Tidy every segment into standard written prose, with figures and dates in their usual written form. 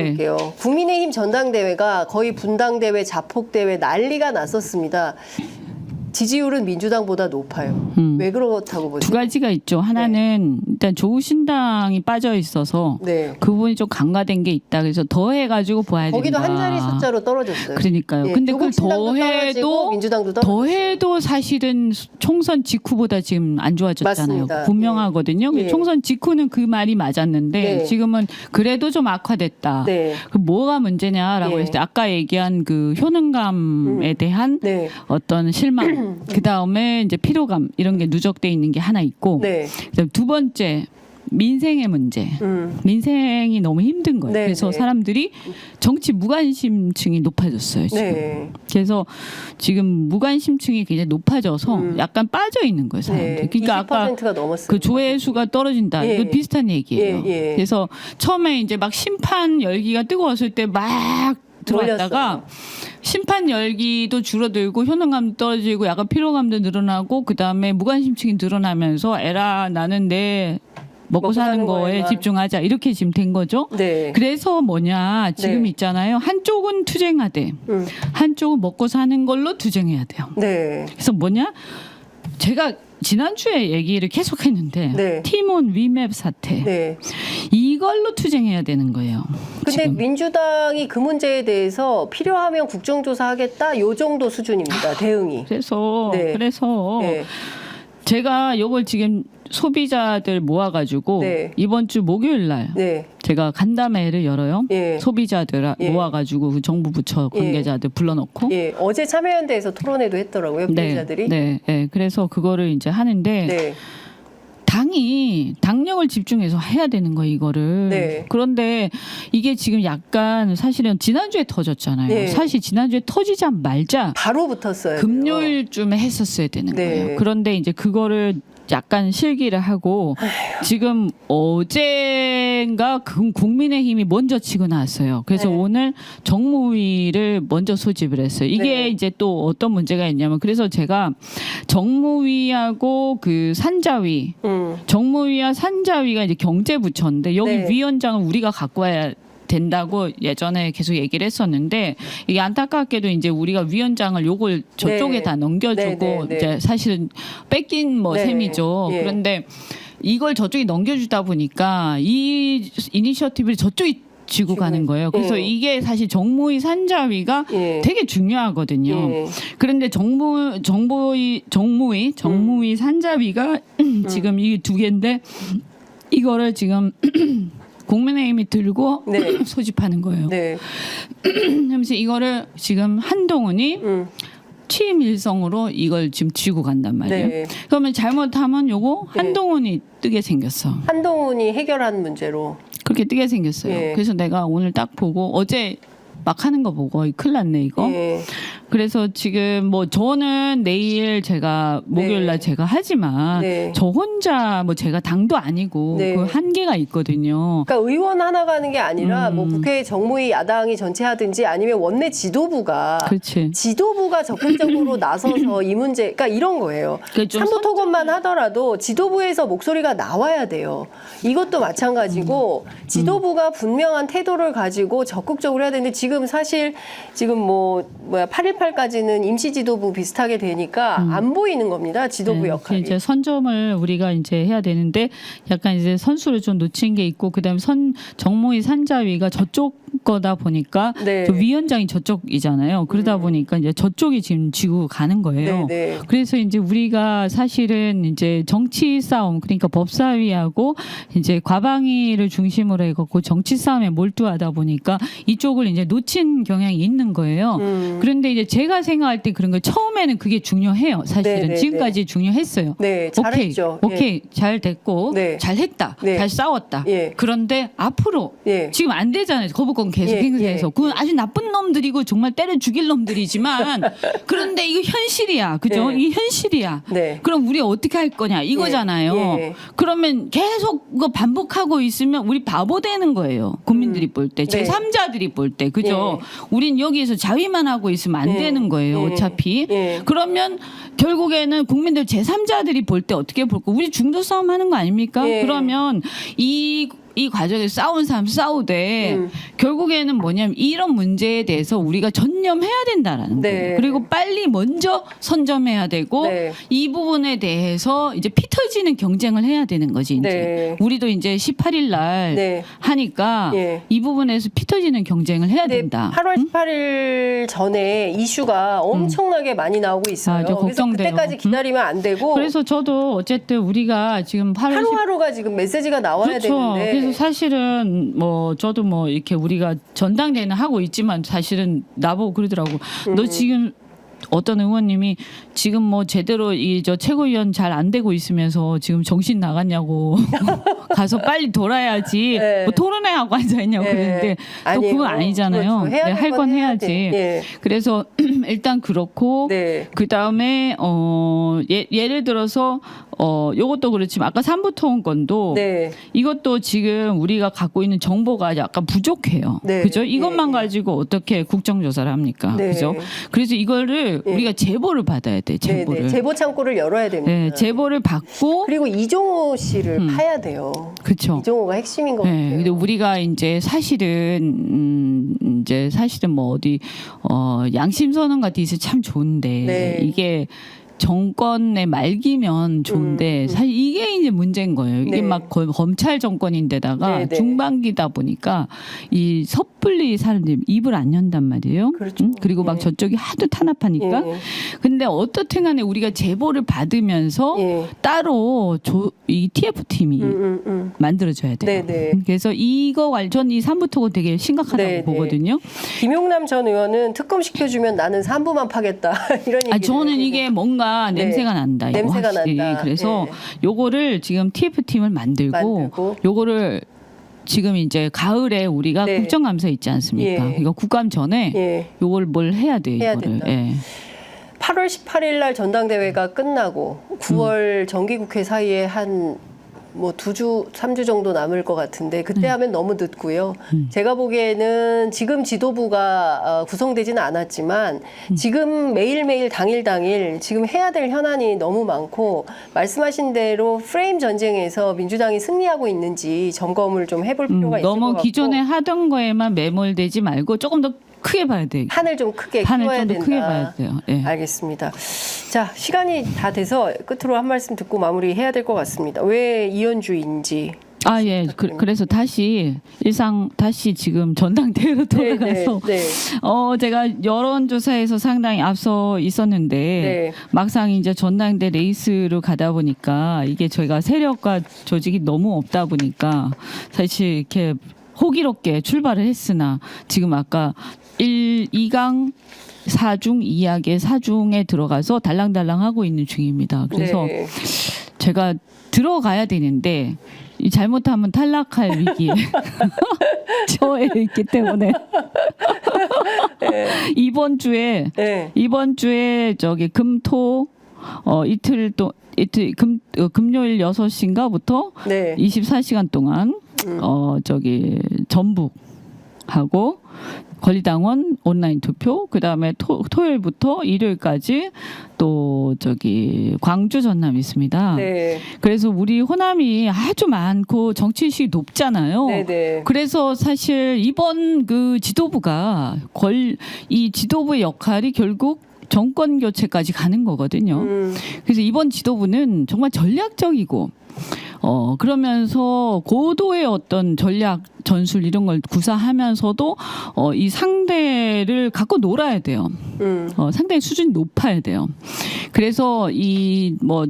볼게요. 국민의힘 전당대회가 거의 분당대회, 자폭대회 난리가 났었습니다. 지지율은 민주당보다 높아요. 왜 그렇다고 보세요? 두 가지가 있죠. 하나는 일단 조우신당이 빠져 있어서 그 부분이 좀 강화된 게 있다. 그래서 더해가지고 봐야 된다. 거기도 한 자리 숫자로 떨어졌어요. 그러니까요. 근데 그걸 더해도 민주당도 더해도 사실은 총선 직후보다 지금 안 좋아졌잖아요. 맞습니다. 분명하거든요. 총선 직후는 그 말이 맞았는데 지금은 그래도 좀 악화됐다. 그 뭐가 문제냐라고 했을 때 아까 얘기한 그 효능감에 대한 어떤 실망. 그 다음에 이제 피로감 이런 게 누적돼 있는 게 하나 있고 그다음에 두 번째 민생의 문제. 민생이 너무 힘든 거예요. 그래서 사람들이 정치 무관심층이 높아졌어요. 지금. 그래서 지금 무관심층이 굉장히 높아져서 약간 빠져 있는 거예요. 사람들이. 그러니까 아까 그 조회수가 떨어진다. 이거 비슷한 얘기예요. 그래서 처음에 이제 막 심판 열기가 뜨거웠을 때 막 들어왔다가 심판 열기도 줄어들고 효능감도 떨어지고 약간 피로감도 늘어나고 그다음에 무관심층이 늘어나면서 에라 나는 내 먹고 사는 거에 집중하자 이렇게 지금 된 거죠. 그래서 뭐냐 지금 있잖아요. 한쪽은 투쟁하되 한쪽은 먹고 사는 걸로 투쟁해야 돼요. 그래서 뭐냐 제가 지난주에 얘기를 계속했는데 티몬 위맵 사태 이걸로 투쟁해야 되는 거예요. 근데 지금. 민주당이 그 문제에 대해서 필요하면 국정조사하겠다 요 정도 수준입니다. 대응이. 그래서 제가 이걸 지금 소비자들 모아가지고 이번 주 목요일 날 제가 간담회를 열어요. 소비자들 모아가지고 그 정부 부처 관계자들 불러놓고 어제 참여연대에서 토론회도 했더라고요. 피해자들이. 그래서 그거를 이제 하는데 당이 당력을 집중해서 해야 되는 거예요, 이거를. 그런데 이게 지금 약간 사실은 지난주에 터졌잖아요. 사실 지난주에 터지자마자 바로 붙었어요. 금요일쯤에 했었어야 되는 거예요. 그런데 이제 그거를 약간 실기를 하고 지금 어젠가 국민의힘이 먼저 치고 나왔어요. 그래서 오늘 정무위를 먼저 소집을 했어요. 이게 이제 또 어떤 문제가 있냐면 그래서 제가 정무위하고 그 산자위 정무위와 산자위가 이제 경제부처인데 여기 위원장은 우리가 갖고 와야 된다고 예전에 계속 얘기를 했었는데 이게 안타깝게도 이제 우리가 위원장을 요걸 저쪽에 다 넘겨주고 이제 사실은 뺏긴 셈이죠. 그런데 이걸 저쪽이 넘겨주다 보니까 이 이니셔티브를 저쪽이 쥐고 가는 거예요. 그래서 이게 사실 정무위 산자위가 되게 중요하거든요. 그런데 정무위 산자위가 지금 이 두 개인데 이거를 지금 국민의힘이 들고 소집하는 거예요. 그래서 이거를 지금 한동훈이 취임 일성으로 이걸 지금 쥐고 간단 말이에요. 그러면 잘못하면 요거 한동훈이 뜨게 생겼어. 한동훈이 해결한 문제로. 그렇게 뜨게 생겼어요. 그래서 내가 오늘 딱 보고 어제 막 하는 거 보고 큰일 났네 이거. 그래서 지금 뭐 저는 내일 제가 목요일 날 제가 하지만 저 혼자 뭐 제가 당도 아니고 그 한계가 있거든요. 그러니까 의원 하나가 하는 게 아니라 뭐 국회 정무위 야당이 전체 하든지 아니면 원내 지도부가 지도부가 적극적으로 나서서 이 문제 그러니까 이런 거예요. 참모토건만 하더라도 지도부에서 목소리가 나와야 돼요. 이것도 마찬가지고 지도부가 분명한 태도를 가지고 적극적으로 해야 되는데 지금 사실 지금 8.18까지는 임시지도부 비슷하게 되니까 안 보이는 겁니다. 지도부 역할이. 이제 선점을 우리가 이제 해야 되는데 약간 이제 선수를 좀 놓친 게 있고 그다음에 정무위 산자위가 저쪽 거다 보니까 위원장이 저쪽이잖아요. 그러다 보니까 이제 저쪽이 지금 쥐고 가는 거예요. 그래서 이제 우리가 사실은 이제 정치 싸움 그러니까 법사위하고 이제 과방위를 중심으로 해갖고 정치 싸움에 몰두하다 보니까 이쪽을 이제 놓친 경향이 있는 거예요. 그런데 이제 제가 생각할 때 그런 거 처음에는 그게 중요해요. 사실은 지금까지 중요했어요. 잘했죠. 오케이 잘 됐고 잘했다. 잘 싸웠다. 그런데 앞으로 지금 안 되잖아요. 거부권 계속 행사해서 그건 아주 나쁜 놈들이고 정말 때려 죽일 놈들이지만 그런데 이거 현실이야. 그죠? 이게 현실이야. 그럼 우리 어떻게 할 거냐 이거잖아요. 그러면 계속 그거 반복하고 있으면 우리 바보 되는 거예요. 국민들이 볼 때. 제3자들이 볼 때. 그죠? 우린 여기에서 자위만 하고 있으면 안 되는 거예요. 어차피. 그러면 결국에는 국민들 제3자들이 볼 때 어떻게 볼 거? 우리 중도 싸움 하는 거 아닙니까? 그러면 이 이 과정에서 싸운 사람 싸우되 결국에는 뭐냐면 이런 문제에 대해서 우리가 전념해야 된다라는 거예요. 그리고 빨리 먼저 선점해야 되고 이 부분에 대해서 이제 피 터지는 경쟁을 해야 되는 거지. 이제 우리도 이제 18일 날 하니까 이 부분에서 피 터지는 경쟁을 해야 된다. 8월 18일 전에 이슈가 엄청나게 많이 나오고 있어요. 그래서 걱정돼요. 그때까지 기다리면 안 되고. 그래서 저도 어쨌든 우리가 지금 8월 하루하루가 지금 메시지가 나와야 되는데. 그래서 사실은 뭐 저도 뭐 이렇게 우리가 전당대회는 하고 있지만 사실은 나보고 그러더라고. 너 지금 어떤 의원님이 지금 뭐 제대로 이 저 최고위원 잘 안 되고 있으면서 지금 정신 나갔냐고 가서 빨리 돌아야지 뭐 토론회 하고 앉아 있냐고 그러는데 또 그건 아니잖아요. 할 건 해야지. 그래서 일단 그렇고 그 다음에 예를 들어서 요것도 그렇지만 아까 삼부토건도 이것도 지금 우리가 갖고 있는 정보가 약간 부족해요. 그죠? 이것만 가지고 어떻게 국정조사를 합니까? 그죠? 그래서 이거를 우리가 제보를 받아야 돼. 제보를. 제보 창구를 열어야 됩니다. 제보를 받고 그리고 이종호 씨를 파야 돼요. 그렇죠. 이종호가 핵심인 것 같아요. 근데 우리가 이제 사실은 뭐 어디 양심 선언 같은 게 있으면 참 좋은데 이게 정권의 말기면 좋은데 사실 이게 이제 문제인 거예요. 이게 막 검찰 정권인데다가 중반기다 보니까 이 섣불리 사람들이 입을 안 연단 말이에요. 그렇죠. 그리고 막 저쪽이 하도 탄압하니까. 근데 어떻든 간에 우리가 제보를 받으면서 따로 이 TF팀이 만들어져야 돼요. 그래서 이거 전 이 삼부토건 되게 심각하다고 보거든요. 김용남 전 의원은 특검 시켜주면 나는 삼부만 파겠다 이런 얘기. 저는 이게 뭔가 냄새가 난다. 냄새가 난다. 그래서 요거를 지금 TF팀을 만들고 요거를 지금 이제 가을에 우리가 국정감사 있지 않습니까? 이거 국감 전에 요걸 뭘 해야 돼요. 이거를. 8월 18일 날 전당대회가 끝나고 9월 정기국회 사이에 한 뭐 2주, 3주 정도 남을 것 같은데 그때 하면 너무 늦고요. 제가 보기에는 지금 지도부가 구성되지는 않았지만 지금 매일매일 당일 지금 해야 될 현안이 너무 많고 말씀하신 대로 프레임 전쟁에서 민주당이 승리하고 있는지 점검을 좀 해볼 필요가 있을 것 같고 너무 기존에 하던 거에만 매몰되지 말고 조금 더 크게 봐야 돼. 판을 좀 크게 키워야 된다. 크게 봐야 돼요. 알겠습니다. 자, 시간이 다 돼서 끝으로 한 말씀 듣고 마무리해야 될 것 같습니다. 왜 이현주인지. 그래서 다시 지금 전당대회로 돌아가서 제가 여론조사에서 상당히 앞서 있었는데 막상 이제 전당대 레이스로 가다 보니까 이게 저희가 세력과 조직이 너무 없다 보니까 사실 이렇게 호기롭게 출발을 했으나 지금 아까 2강 4중 2약의 4중에 들어가서 달랑달랑 하고 있는 중입니다. 그래서 제가 들어가야 되는데 잘못하면 탈락할 위기에 처해 있기 때문에 이번 주에 저기 금토 금요일 6시인가부터 24시간 동안 저기 전북하고 권리당원 온라인 투표, 그 다음에 토요일부터 일요일까지 또 저기 광주 전남 있습니다. 그래서 우리 호남이 아주 많고 정치인식이 높잖아요. 그래서 사실 이번 그 지도부가 이 지도부의 역할이 결국 정권 교체까지 가는 거거든요. 그래서 이번 지도부는 정말 전략적이고 그러면서 고도의 어떤 전략 전술 이런 걸 구사하면서도 이 상대를 갖고 놀아야 돼요. 상당히 수준이 높아야 돼요. 그래서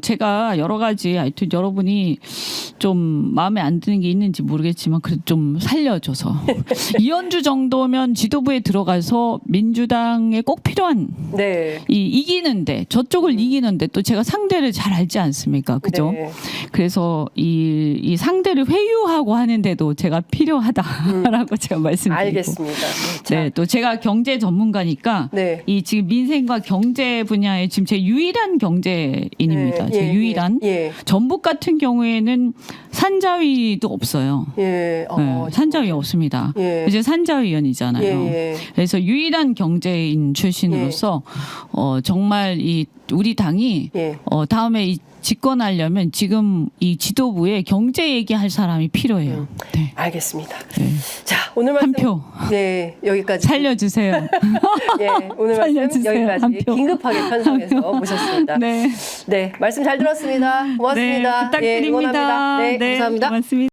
제가 여러 가지 하여튼 여러분이 좀 마음에 안 드는 게 있는지 모르겠지만 그래도 좀 살려줘서 이현주 정도면 지도부에 들어가서 민주당에 꼭 필요한 이기는데 저쪽을 이기는데 또 제가 상대를 잘 알지 않습니까? 그죠? 그래서 이 상대를 회유하고 하는데도 제가 필요하다라고 제가 말씀드리고. 알겠습니다. 또 제가 경제 전문가니까 이 지금 민생과 경제 분야에 지금 제 유일한 경제인입니다. 제 유일한. 전북 같은 경우에는 산자위도 없어요. 예. 네, 산자위 없습니다. 예. 이제 산자위원이잖아요. 예. 그래서 유일한 경제인 출신으로서 정말 우리 당이 다음에 이 집권하려면 지금 이 지도부에 경제 얘기할 사람이 필요해요. 네. 알겠습니다. 자, 오늘 말씀 한 표. 네, 여기까지 살려주세요. 예, 오늘 말씀 여기까지 긴급하게 편성해서 모셨습니다. 네. 네, 말씀 잘 들었습니다. 고맙습니다. 네, 부탁드립니다. 응원합니다. 네, 감사합니다. 고맙습니다.